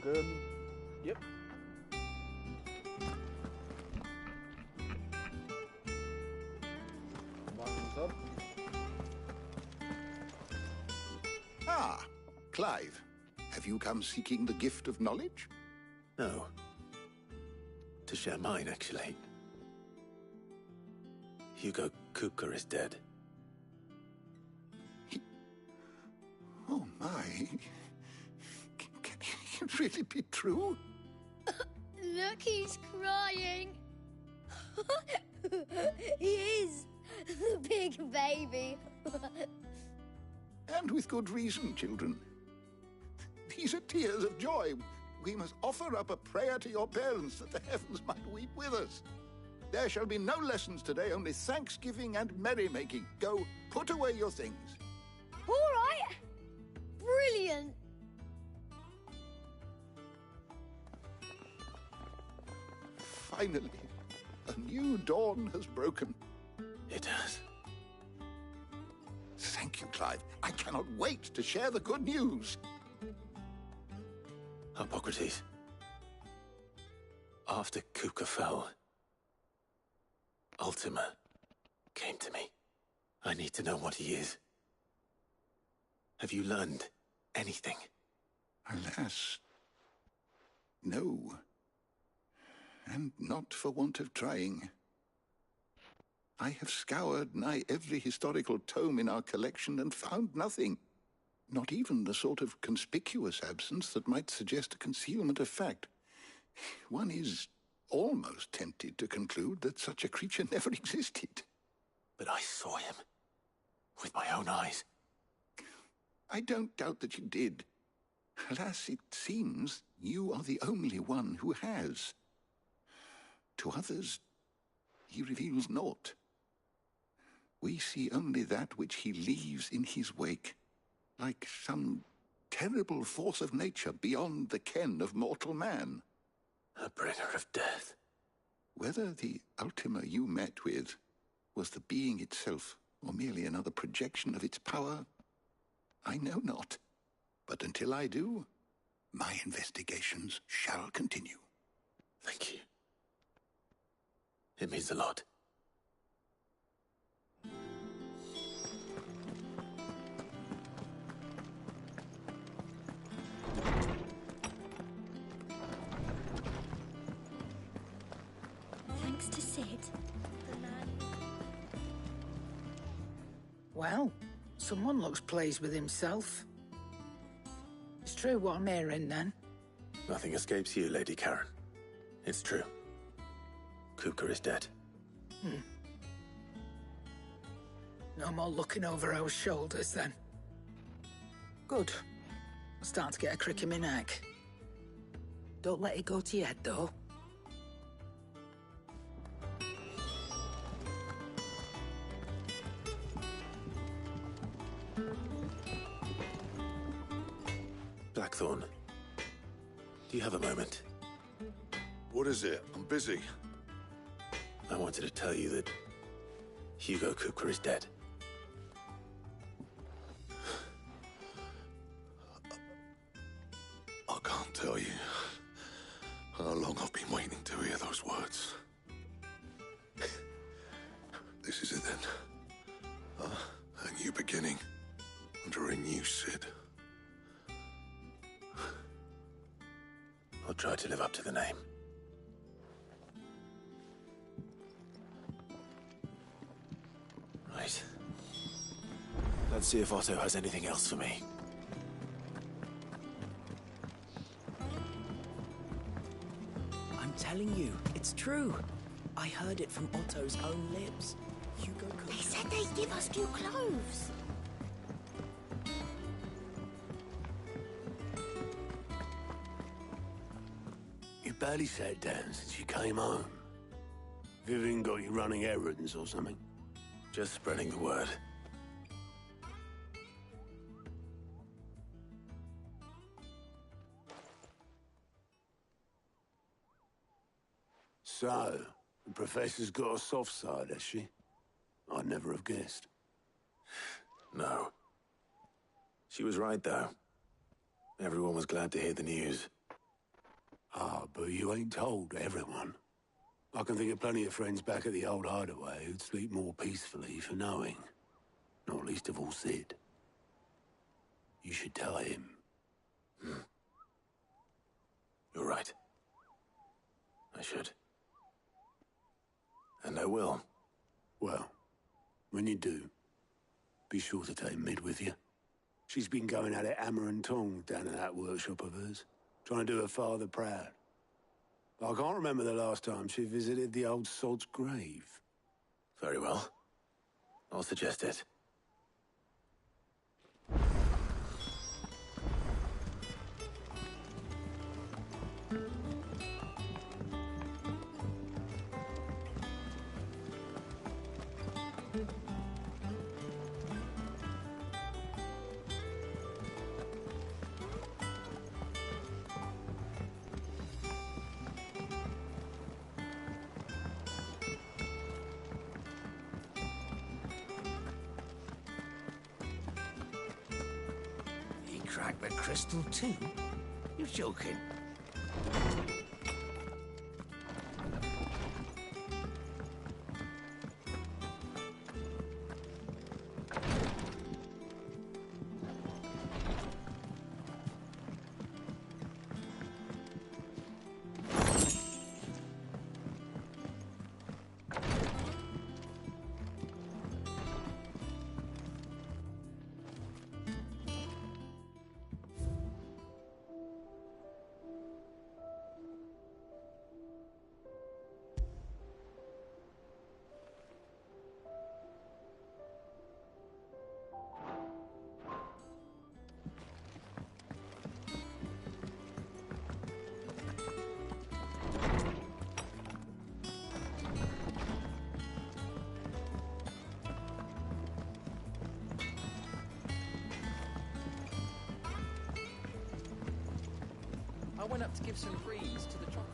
good. Yep. Bottoms up. Ah, Clive. Have you come seeking the gift of knowledge? No. To share mine, actually. Hugo Kupka is dead. Oh, my. Can it really be true? Look, he's crying. He is. The big baby. And with good reason, children. These are tears of joy. We must offer up a prayer to your parents that the heavens might weep with us. There shall be no lessons today, only thanksgiving and merrymaking. Go, put away your things. All right. Brilliant. Finally, a new dawn has broken. It has. Thank you, Clive. I cannot wait to share the good news. Hippocrates. After Kupka fell, Ultima came to me. I need to know what he is. Have you learned anything? Alas, no. And not for want of trying. I have scoured nigh every historical tome in our collection and found nothing. Not even the sort of conspicuous absence that might suggest a concealment of fact. One is almost tempted to conclude that such a creature never existed. But I saw him. With my own eyes. I don't doubt that you did. Alas, it seems you are the only one who has. To others, he reveals naught. We see only that which he leaves in his wake, like some terrible force of nature beyond the ken of mortal man. A bringer of death. Whether the Ultima you met with was the being itself, or merely another projection of its power, I know not. But until I do, my investigations shall continue. Thank you. It means a lot. Thanks to Sid. Well, someone looks pleased with himself. It's true what I'm hearing, then. Nothing escapes you, Lady Karen. It's true. Kupka is dead. No more looking over our shoulders, then. Good. I'm starting to get a crick in my neck. Don't let it go to your head, though. Blackthorn, do you have a moment? What is it? I'm busy. I wanted to tell you that Hugo Kupka is dead. I can't tell you how long I've been waiting to hear those words. This is it then. A new beginning under a new Sid. I'll try to live up to the name. Right. Let's see if Otto has anything else for me. I'm telling you, it's true. I heard it from Otto's own lips. Hugo Kupka. They said they'd give us new clothes. You barely sat down since you came home. Vivian got you running errands or something? Just spreading the word. So, the Professor's got a soft side, has she? I'd never have guessed. No. She was right, though. Everyone was glad to hear the news. Ah, but you ain't told everyone. I can think of plenty of friends back at the old hideaway who'd sleep more peacefully for knowing. Not least of all Sid. You should tell him. You're right. I should. And I will. Well, when you do, be sure to take Mid with you. She's been going at it hammer and tongs down in that workshop of hers, trying to do her father proud. I can't remember the last time she visited the old sod's grave. Very well. I'll suggest it. He cracked the crystal too? You're joking. I went up to give some greens to the chocolate.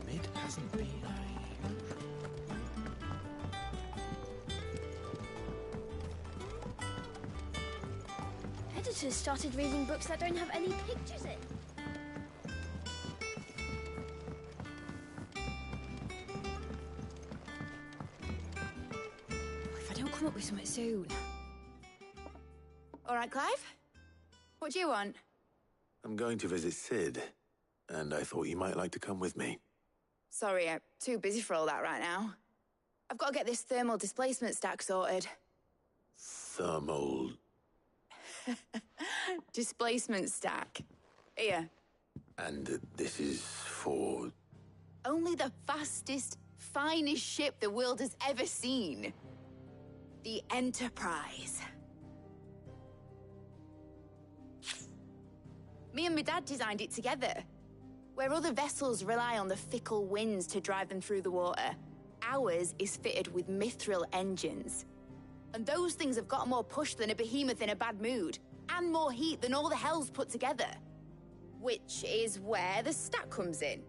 Mid hasn't been here. Editors started reading books that don't have any pictures in. If I don't come up with something soon. All right, Clive? What do you want? I'm going to visit Sid, and I thought you might like to come with me. Sorry, I'm too busy for all that right now. I've got to get this thermal displacement stack sorted. Thermal... Displacement stack. Here. And this is for... Only the fastest, finest ship the world has ever seen. The Enterprise. Me and my dad designed it together. Where other vessels rely on the fickle winds to drive them through the water, ours is fitted with mithril engines. And those things have got more push than a behemoth in a bad mood, and more heat than all the hells put together. Which is where the stack comes in.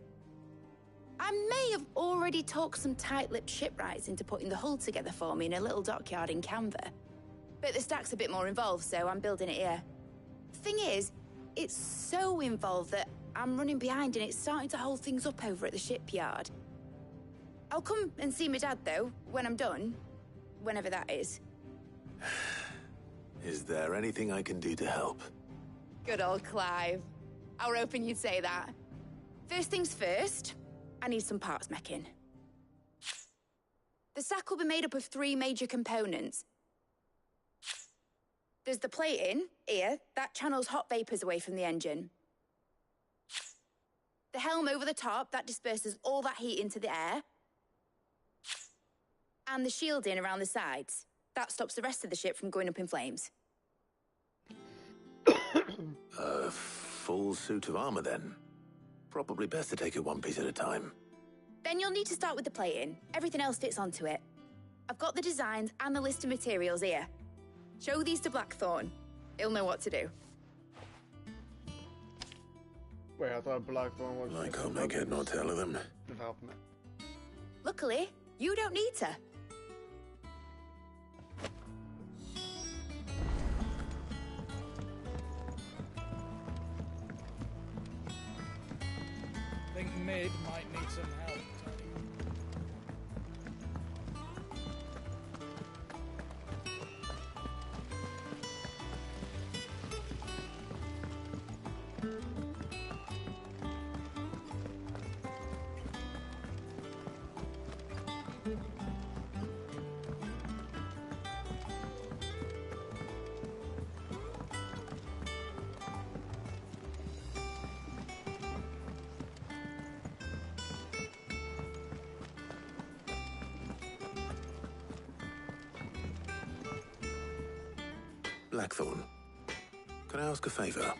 I may have already talked some tight-lipped shipwrights into putting the hull together for me in a little dockyard in Canva. But the stack's a bit more involved, so I'm building it here. Thing is, it's so involved that I'm running behind and it's starting to hold things up over at the shipyard. I'll come and see my dad, though, when I'm done. Whenever that is. Is there anything I can do to help? Good old Clive. I were hoping you'd say that. First things first, I need some parts meching. The stack will be made up of 3 major components. There's the plating, here, that channels hot vapors away from the engine. The helm over the top, that disperses all that heat into the air. And the shielding around the sides. That stops the rest of the ship from going up in flames. A full suit of armor, then. Probably best to take it one piece at a time. Then you'll need to start with the plating. Everything else fits onto it. I've got the designs and the list of materials here. Show these to Blackthorn. He'll know what to do. Wait, I thought Blackthorn was... I can't make head nor tail of them. Development. Luckily, you don't need to. I think mid might need some help. Blackthorn, can I ask a favor?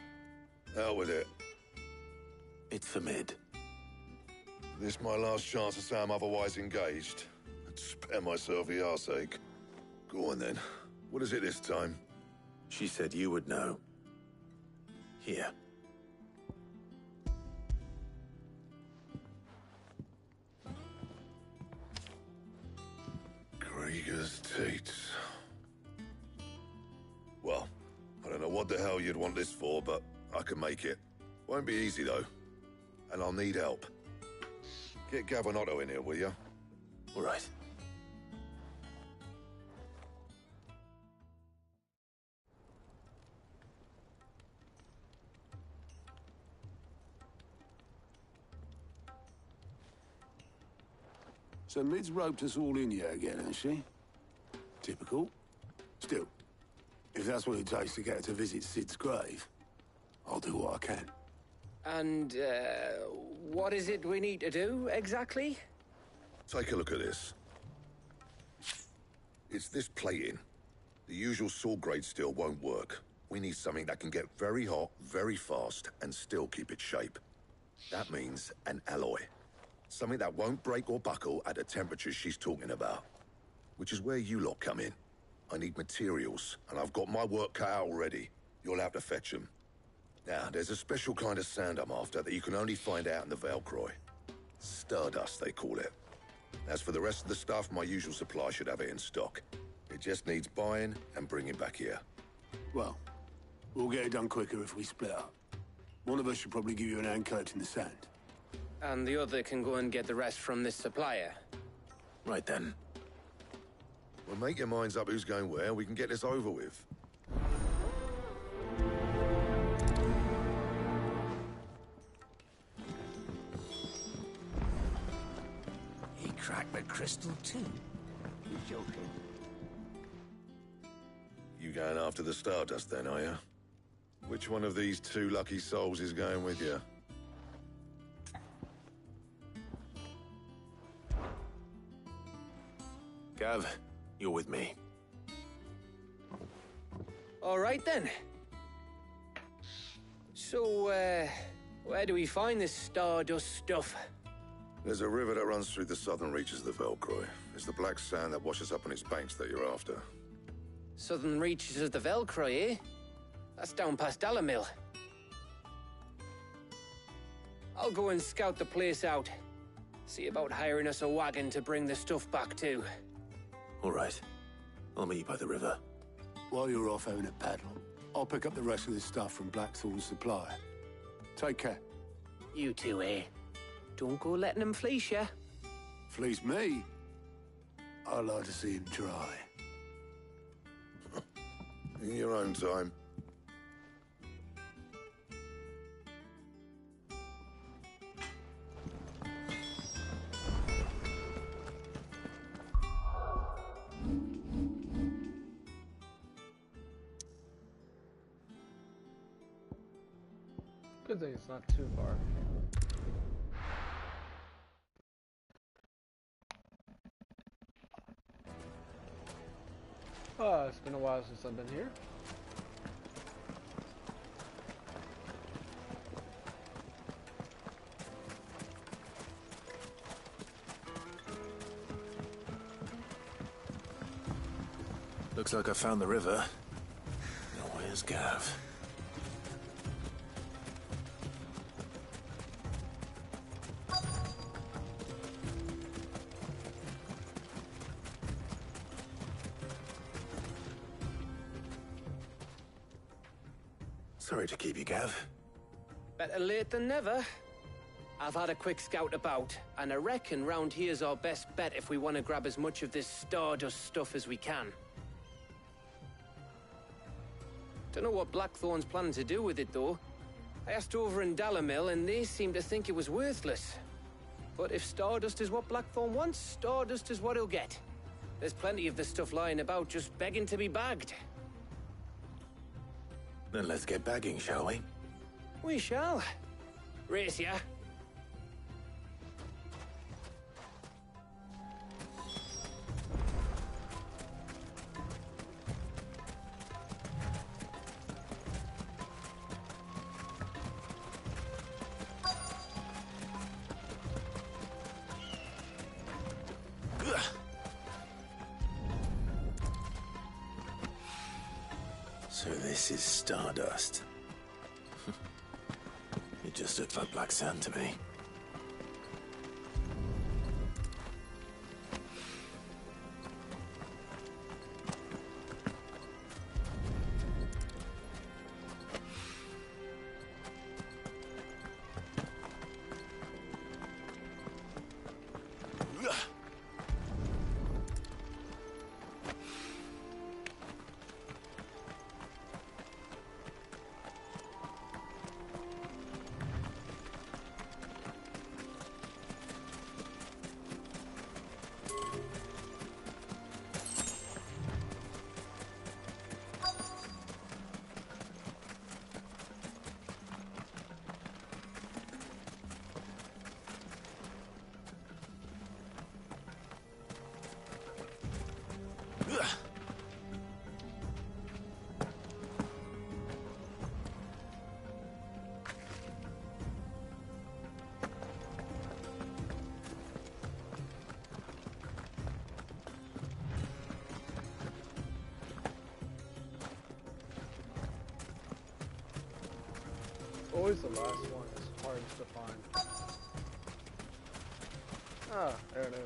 Out with it. It's for Mid. This my last chance to say I'm otherwise engaged. I'd spare myself the arseache. Go on then. What is it this time? She said you would know. Here. Krieger's Teats. Well, I don't know what the hell you'd want this for, but I can make it. Won't be easy, though. And I'll need help. Get Gavin in here, will you? All right. So Mid's roped us all in here again, has she? Typical. Still, if that's what it takes to get her to visit Sid's grave, I'll do what I can. And, what is it we need to do, exactly? Take a look at this. It's this plating. The usual saw grade steel won't work. We need something that can get very hot, very fast, and still keep its shape. That means an alloy. Something that won't break or buckle at the temperatures she's talking about. Which is where you lot come in. I need materials, and I've got my work cut out already. You'll have to fetch them. Now, there's a special kind of sand I'm after that you can only find out in the Velcroy. Stardust, they call it. As for the rest of the stuff, my usual supply should have it in stock. It just needs buying and bringing back here. Well, we'll get it done quicker if we split up. One of us should probably give you an hand collecting the sand. And the other can go and get the rest from this supplier. Right then. Well, make your minds up who's going where, we can get this over with. He cracked the crystal too? You're joking. You going after the Stardust then, are you? Which one of these two lucky souls is going with you? Gav, you're with me. All right then. So, where do we find this Stardust stuff? There's a river that runs through the southern reaches of the Velcroy. It's the black sand that washes up on its banks that you're after. Southern reaches of the Velcroy, eh? That's down past Alamil. I'll go and scout the place out. See about hiring us a wagon to bring the stuff back to. All right. I'll meet you by the river. While you're off having a paddle, I'll pick up the rest of the stuff from Blackthorn's supplier. Take care. You two, eh? Don't go letting them fleece ya. Fleece me? I'd like to see him try. In your own time. Good thing it's not too far. Oh, it's been a while since I've been here. Looks like I found the river. Now where's Gav? Sorry to keep you, Gav. Better late than never. I've had a quick scout about, and I reckon round here's our best bet if we want to grab as much of this Stardust stuff as we can. Don't know what Blackthorn's planning to do with it, though. I asked over in Dalamil, and they seem to think it was worthless. But if Stardust is what Blackthorn wants, Stardust is what he'll get. There's plenty of this stuff lying about, just begging to be bagged. Then let's get bagging, shall we? We shall. Race ya. So this is Stardust. It just looks like black sand to me. Always the last one is hardest to find. Ah, there it is.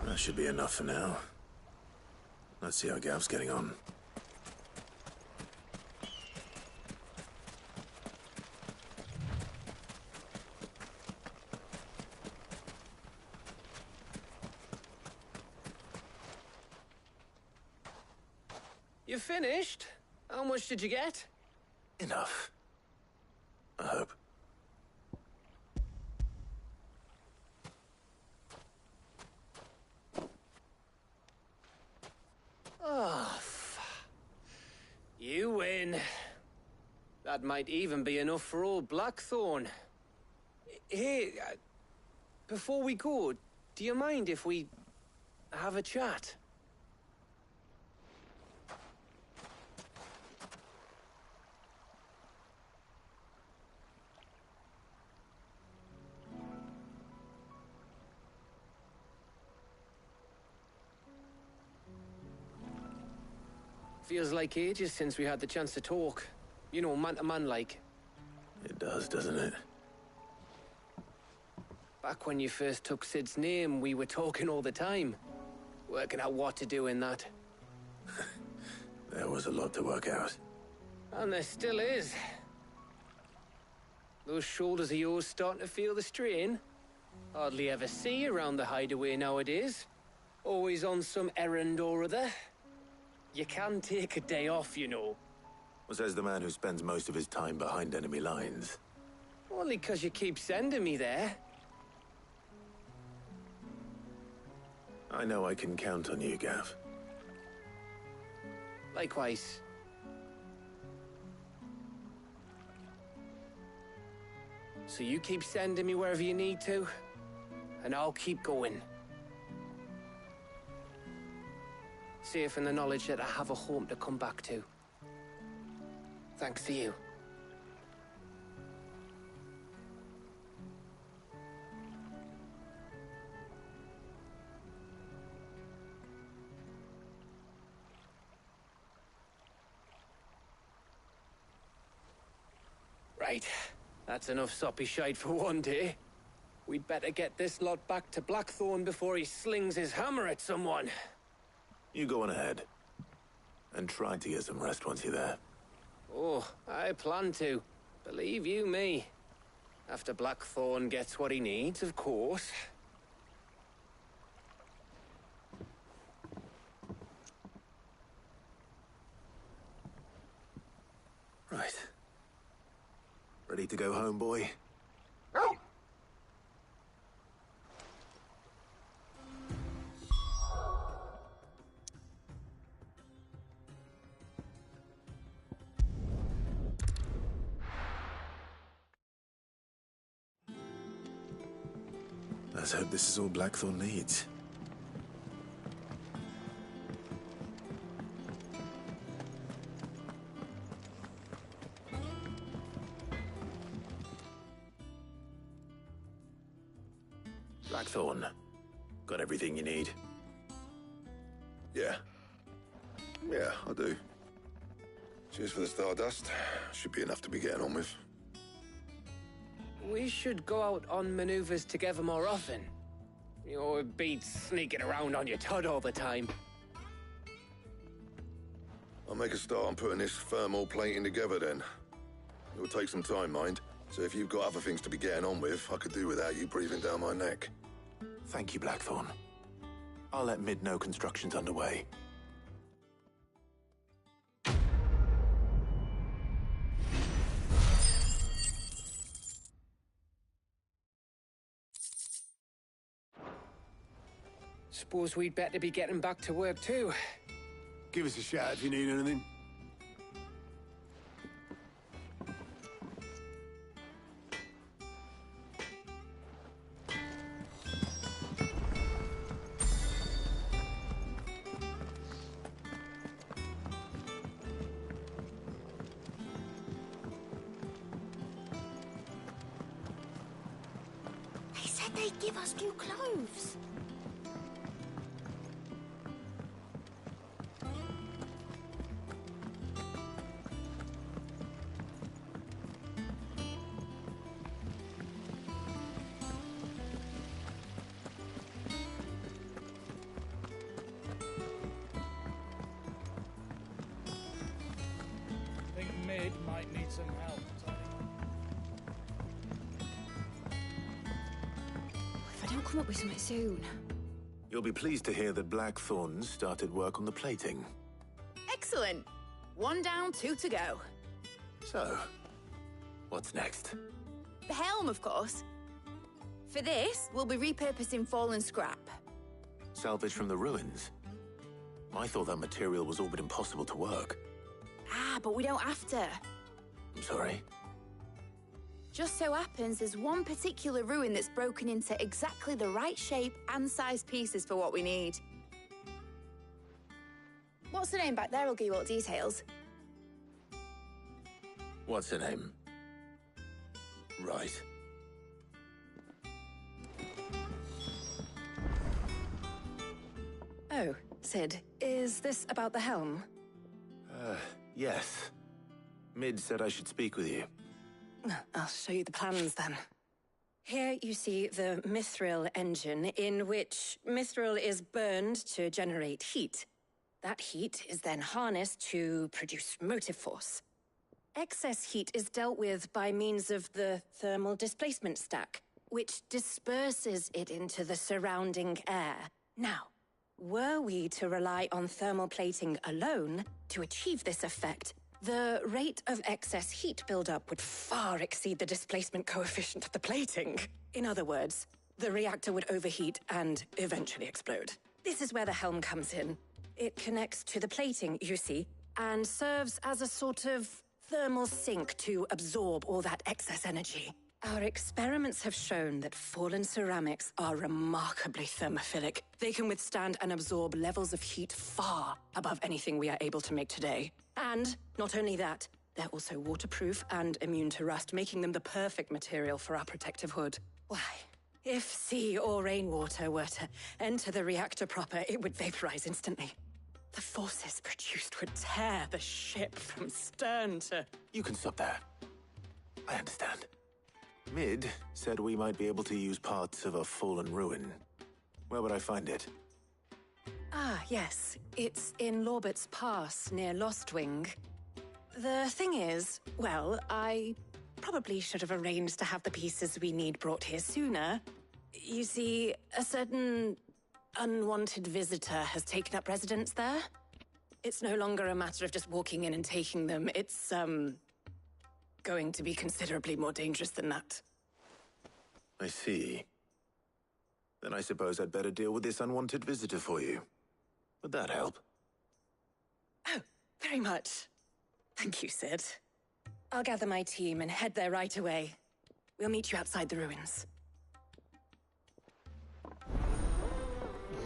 That should be enough for now. Let's see how Gav's getting on. You finished? How much did you get? Enough. I hope. Oh, you win. That might even be enough for old Blackthorn. Hey, before we go, do you mind if we have a chat? Feels like ages since we had the chance to talk. You know, man to man like. It does, doesn't it? Back when you first took Sid's name, we were talking all the time. Working out what to do in that. There was a lot to work out. And there still is. Those shoulders of yours starting to feel the strain. Hardly ever see you around the hideaway nowadays. Always on some errand or other. You can take a day off, you know. Says the man who spends most of his time behind enemy lines. Only 'cause you keep sending me there. I know I can count on you, Gav. Likewise. So you keep sending me wherever you need to, and I'll keep going. Safe in the knowledge that I have a home to come back to. Thanks to you. Right. That's enough soppy shite for one day. We'd better get this lot back to Blackthorn before he slings his hammer at someone. You go on ahead. And try to get some rest once you're there. Oh, I plan to. Believe you me. After Blackthorn gets what he needs, of course. Right. Ready to go home, boy? Let's hope this is all Blackthorn needs. Blackthorn, got everything you need? Yeah. Yeah, I do. Cheers for the stardust. Should be enough to be getting on with. We should go out on maneuvers together more often. You're beat sneaking around on your Todd all the time. I'll make a start on putting this thermal plating together then. It'll take some time, mind. So if you've got other things to be getting on with, I could do without you breathing down my neck. Thank you, Blackthorn. I'll let Mid know construction's underway. Suppose we'd better be getting back to work too. Give us a shout if you need anything. They said they'd give us new clothes. Think Mid might need some help, Tony. If I don't come up with something soon. You'll be pleased to hear that Blackthorn started work on the plating. Excellent. 1 down, 2 to go. So, what's next? The helm, of course. For this, we'll be repurposing fallen scrap. Salvage from the ruins? I thought that material was all but impossible to work. Ah, but we don't have to. I'm sorry. Just so happens there's one particular ruin that's broken into exactly the right shape and size pieces for what we need. What's the name back there? I'll give you all the details. What's her name? Right. Oh, Sid, is this about the helm? Yes. Mid said I should speak with you. I'll show you the plans then. Here you see the mithril engine, in which mithril is burned to generate heat. That heat is then harnessed to produce motive force. Excess heat is dealt with by means of the thermal displacement stack, which disperses it into the surrounding air. Now, were we to rely on thermal plating alone to achieve this effect, the rate of excess heat buildup would far exceed the displacement coefficient of the plating. In other words, the reactor would overheat and eventually explode. This is where the helm comes in. It connects to the plating, you see, and serves as a sort of thermal sink to absorb all that excess energy. Our experiments have shown that fallen ceramics are remarkably thermophilic. They can withstand and absorb levels of heat far above anything we are able to make today. And not only that, they're also waterproof and immune to rust, making them the perfect material for our protective hood. Why, if sea or rainwater were to enter the reactor proper, it would vaporize instantly. The forces produced would tear the ship from stern to... You can stop there. I understand. Mid said we might be able to use parts of a fallen ruin. Where would I find it? Ah, yes. It's in Lorbert's Pass, near Lostwing. The thing is, well, I probably should have arranged to have the pieces we need brought here sooner. You see, a certain unwanted visitor has taken up residence there. It's no longer a matter of just walking in and taking them. It's, going to be considerably more dangerous than that. I see. Then I suppose I'd better deal with this unwanted visitor for you. Would that help? Oh, very much. Thank you, Sid. I'll gather my team and head there right away. We'll meet you outside the ruins.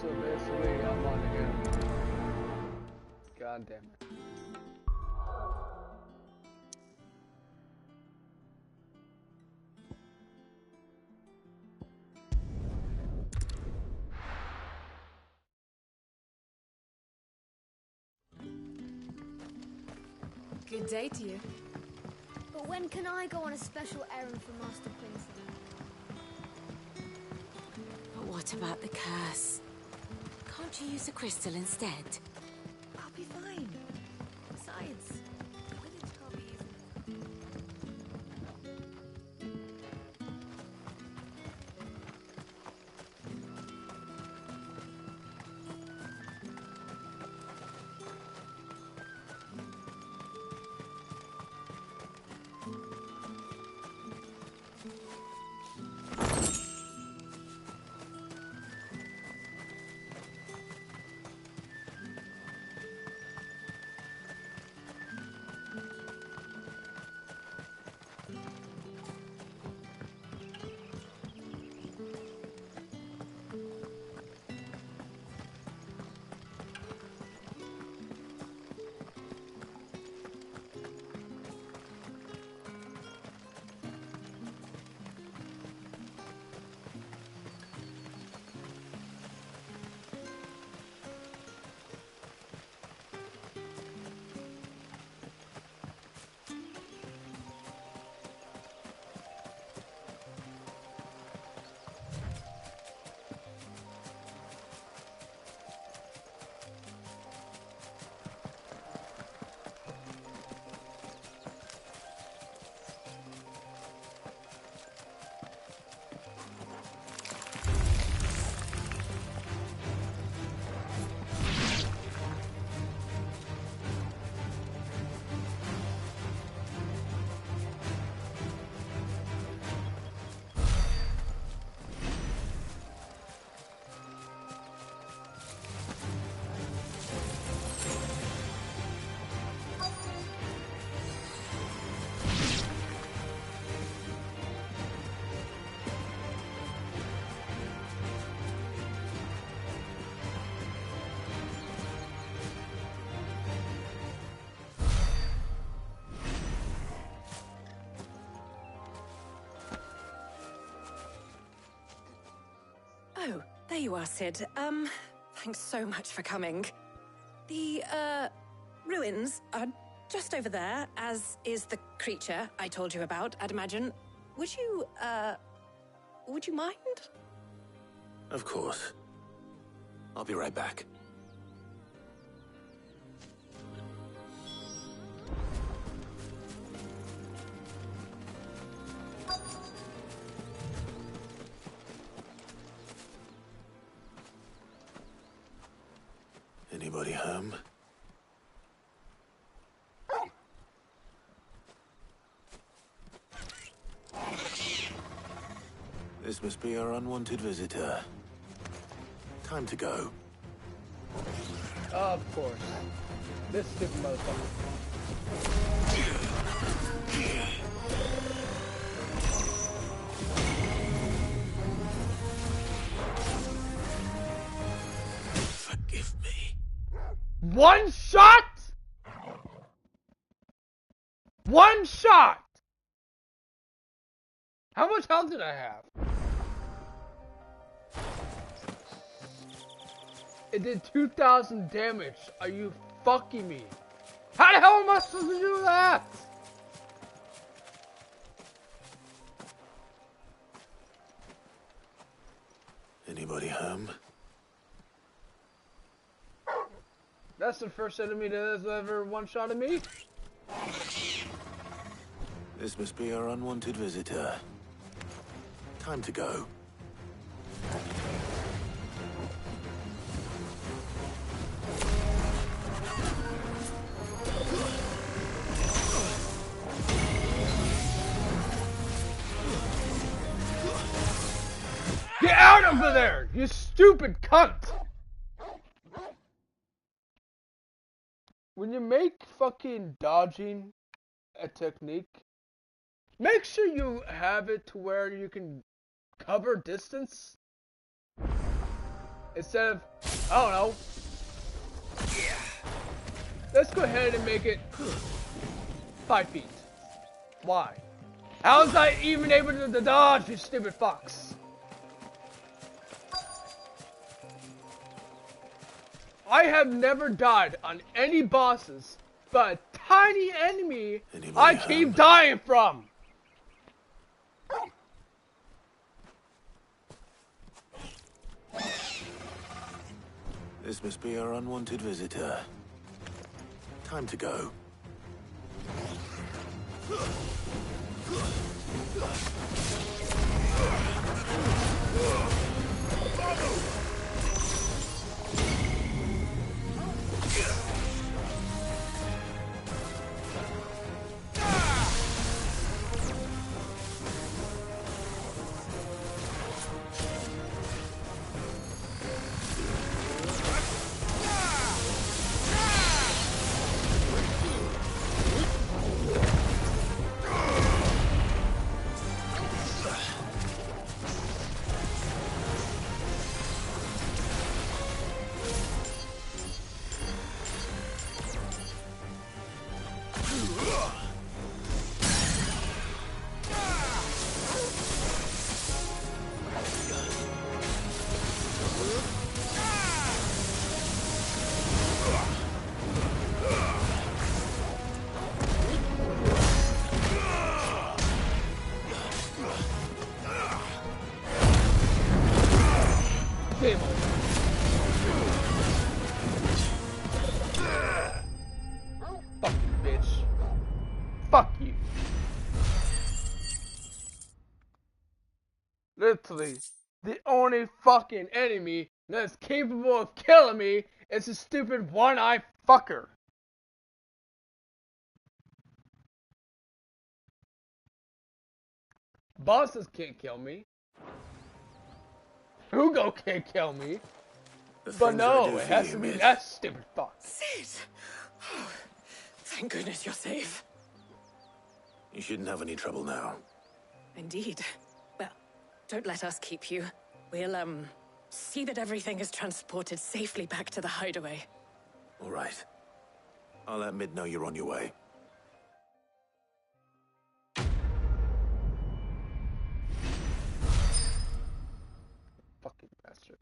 So basically, I'm on again. God damn it. Good day to you. But when can I go on a special errand for Master Quincy? But what about the curse? Can't you use a crystal instead? I'll be fine. Besides, the village can't be easy. Oh, there you are, Sid. Thanks so much for coming. The, ruins are just over there, as is the creature I told you about, I'd imagine. Would you mind? Of course. I'll be right back. Anybody home? This must be our unwanted visitor. Time to go. Of course. This stupid motherfucker. Forgive me. One shot? One shot! How much health did I have? It did 2,000 damage. Are you fucking me? How the hell am I supposed to do that? Anybody home? That's the first enemy that has ever one-shotted me. This must be our unwanted visitor. Time to go. Get out of there, you stupid cunt! When you make fucking dodging a technique, make sure you have it to where you can cover distance. Instead of, I don't know. Let's go ahead and make it 5 feet. Why? How is I even able to dodge, you stupid fox? I have never died on any bosses, but a tiny enemy I keep dying from. This must be our unwanted visitor. Time to go. Fuck you, bitch. Fuck you. Literally, the only fucking enemy that's capable of killing me is a stupid one-eyed fucker. Bosses can't kill me. Hugo can't kill me. But no, it has to be that stupid fuck. Sid! Oh, thank goodness you're safe. You shouldn't have any trouble now. Indeed. Well, don't let us keep you. We'll, see that everything is transported safely back to the hideaway. All right. I'll let Mid know you're on your way. Fucking bastard.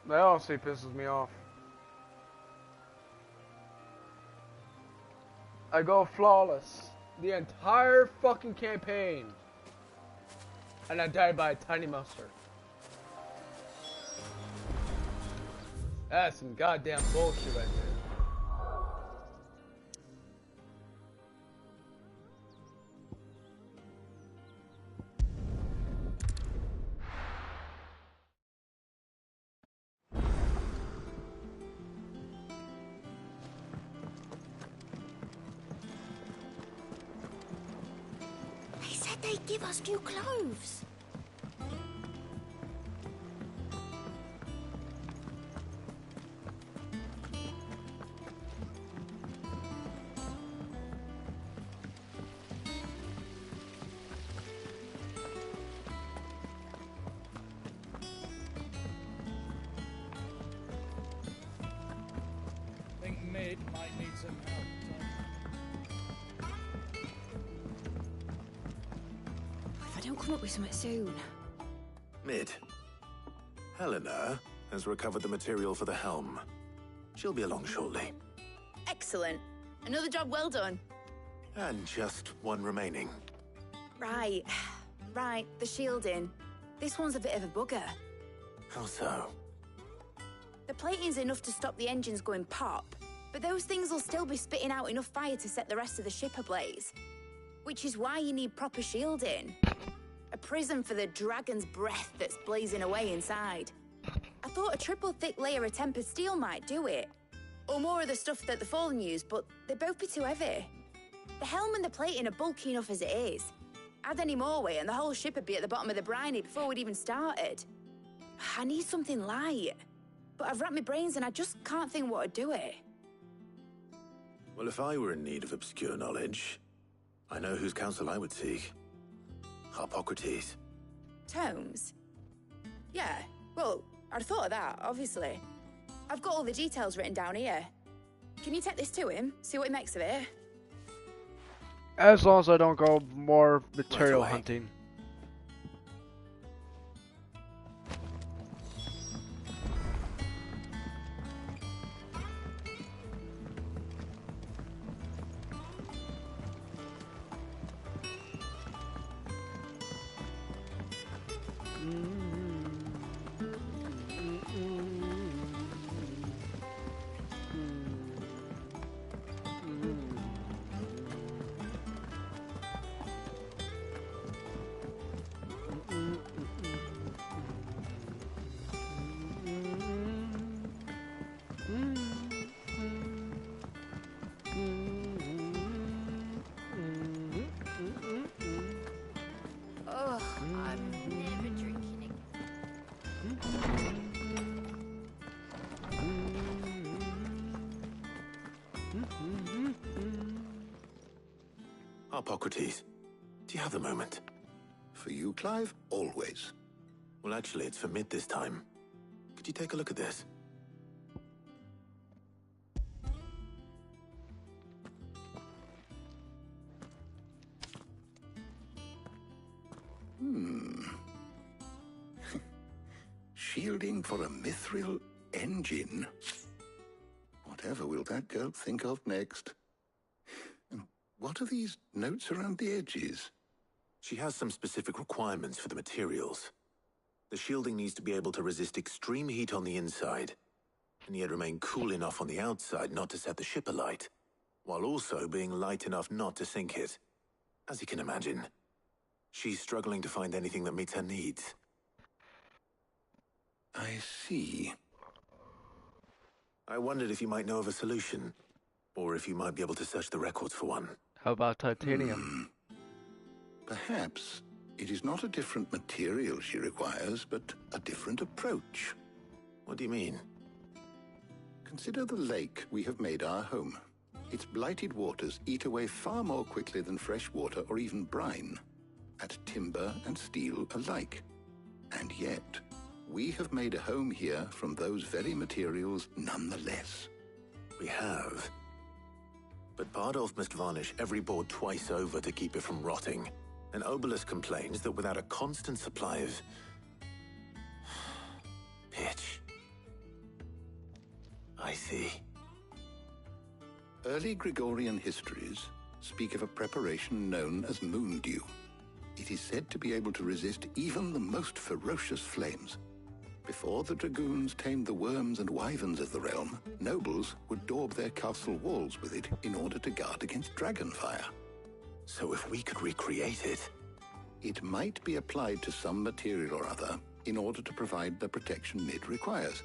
That honestly pisses me off. I go flawless the entire fucking campaign. And I died by a tiny monster. That's some goddamn bullshit right there. They said they'd give us new clothes. I think Mid might need some help. If I don't come up with something soon. Mid. Helena has recovered the material for the helm. She'll be along shortly. Excellent. Another job well done. And just one remaining. Right. Right, the shielding. This one's a bit of a bugger. How so? The plating's enough to stop the engines going pop, but those things will still be spitting out enough fire to set the rest of the ship ablaze. Which is why you need proper shielding. A prison for the dragon's breath that's blazing away inside. I thought a triple thick layer of tempered steel might do it. Or more of the stuff that the Fallen use, but they'd both be too heavy. The helm and the plating are bulky enough as it is. Add any more weight and the whole ship would be at the bottom of the briny before we'd even started. I need something light. But I've racked my brains and I just can't think what would do it. Well, if I were in need of obscure knowledge, I know whose counsel I would seek. Harpocrates. Tomes? Yeah, well, I'd thought of that, obviously. I've got all the details written down here. Can you take this to him, see what he makes of it? As long as I don't go more material hunting. Ugh, I'm never drinking Harpocrates, do you have a moment? For you, Clive, always. Well, actually, it's for mid this time. Could you take a look at this? Shielding for a mithril engine? Whatever will that girl think of next? And what are these notes around the edges? She has some specific requirements for the materials. The shielding needs to be able to resist extreme heat on the inside, and yet remain cool enough on the outside not to set the ship alight, while also being light enough not to sink it. As you can imagine, she's struggling to find anything that meets her needs. I see. I wondered if you might know of a solution, or if you might be able to search the records for one. How about titanium? Perhaps it is not a different material she requires, but a different approach. What do you mean? Consider the lake we have made our home. Its blighted waters eat away far more quickly than fresh water or even brine, at timber and steel alike. And yet, we have made a home here from those very materials nonetheless. We have. But Bardolph must varnish every board twice over to keep it from rotting. And Obelus complains that without a constant supply of pitch. I see. Early Gregorian histories speak of a preparation known as moon dew. It is said to be able to resist even the most ferocious flames. Before the dragoons tamed the worms and wyverns of the realm, nobles would daub their castle walls with it in order to guard against dragon fire. So if we could recreate it... It might be applied to some material or other in order to provide the protection Mid requires.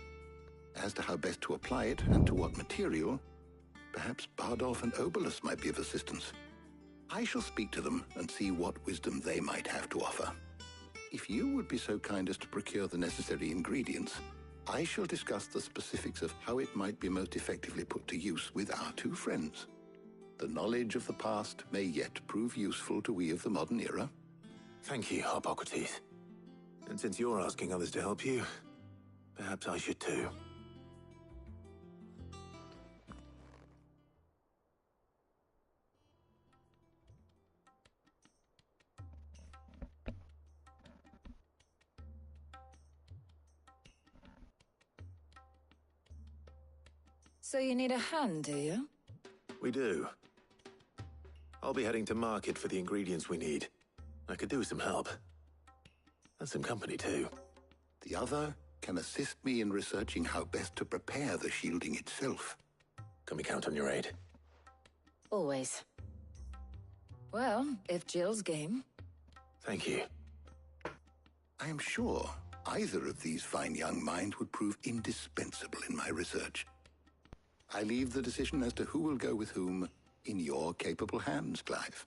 As to how best to apply it and to what material, perhaps Bardolph and Obelus might be of assistance. I shall speak to them and see what wisdom they might have to offer. If you would be so kind as to procure the necessary ingredients, I shall discuss the specifics of how it might be most effectively put to use with our two friends. The knowledge of the past may yet prove useful to we of the modern era. Thank you, Harpocrates. And since you're asking others to help you, perhaps I should too. So you need a hand, do you? We do. I'll be heading to market for the ingredients we need. I could do with some help. And some company, too. The other can assist me in researching how best to prepare the shielding itself. Can we count on your aid? Always. Well, if Jill's game. Thank you. I am sure either of these fine young minds would prove indispensable in my research. I leave the decision as to who will go with whom in your capable hands, Clive.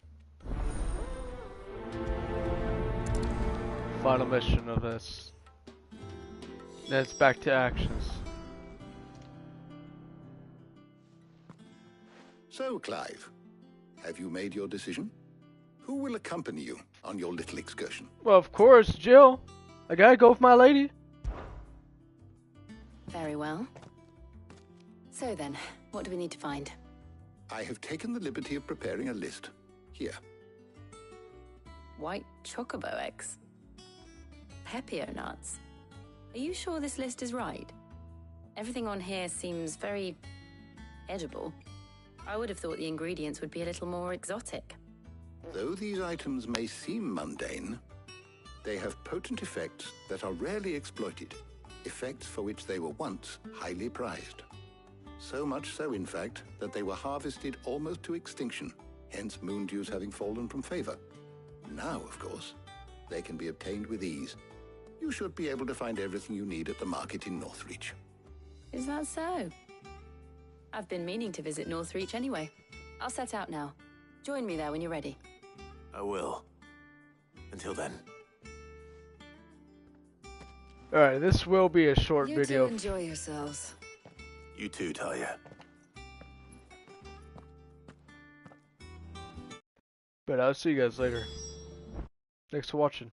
Final mission of this. Then it's back to actions. So, Clive, have you made your decision? Who will accompany you on your little excursion? Well, of course, Jill. I gotta go with my lady. Very well. So then, what do we need to find? I have taken the liberty of preparing a list. Here. White chocobo eggs. Pepio nuts. Are you sure this list is right? Everything on here seems very edible. I would have thought the ingredients would be a little more exotic. Though these items may seem mundane, they have potent effects that are rarely exploited, effects for which they were once highly prized. So much so, in fact, that they were harvested almost to extinction, hence moon dews having fallen from favor. Now, of course, they can be obtained with ease. You should be able to find everything you need at the market in Northreach. Is that so? I've been meaning to visit Northreach anyway. I'll set out now. Join me there when you're ready. I will. Until then. Alright, this will be a short You video. two enjoy yourselves. You too, Talia. But I'll see you guys later. Thanks for watching.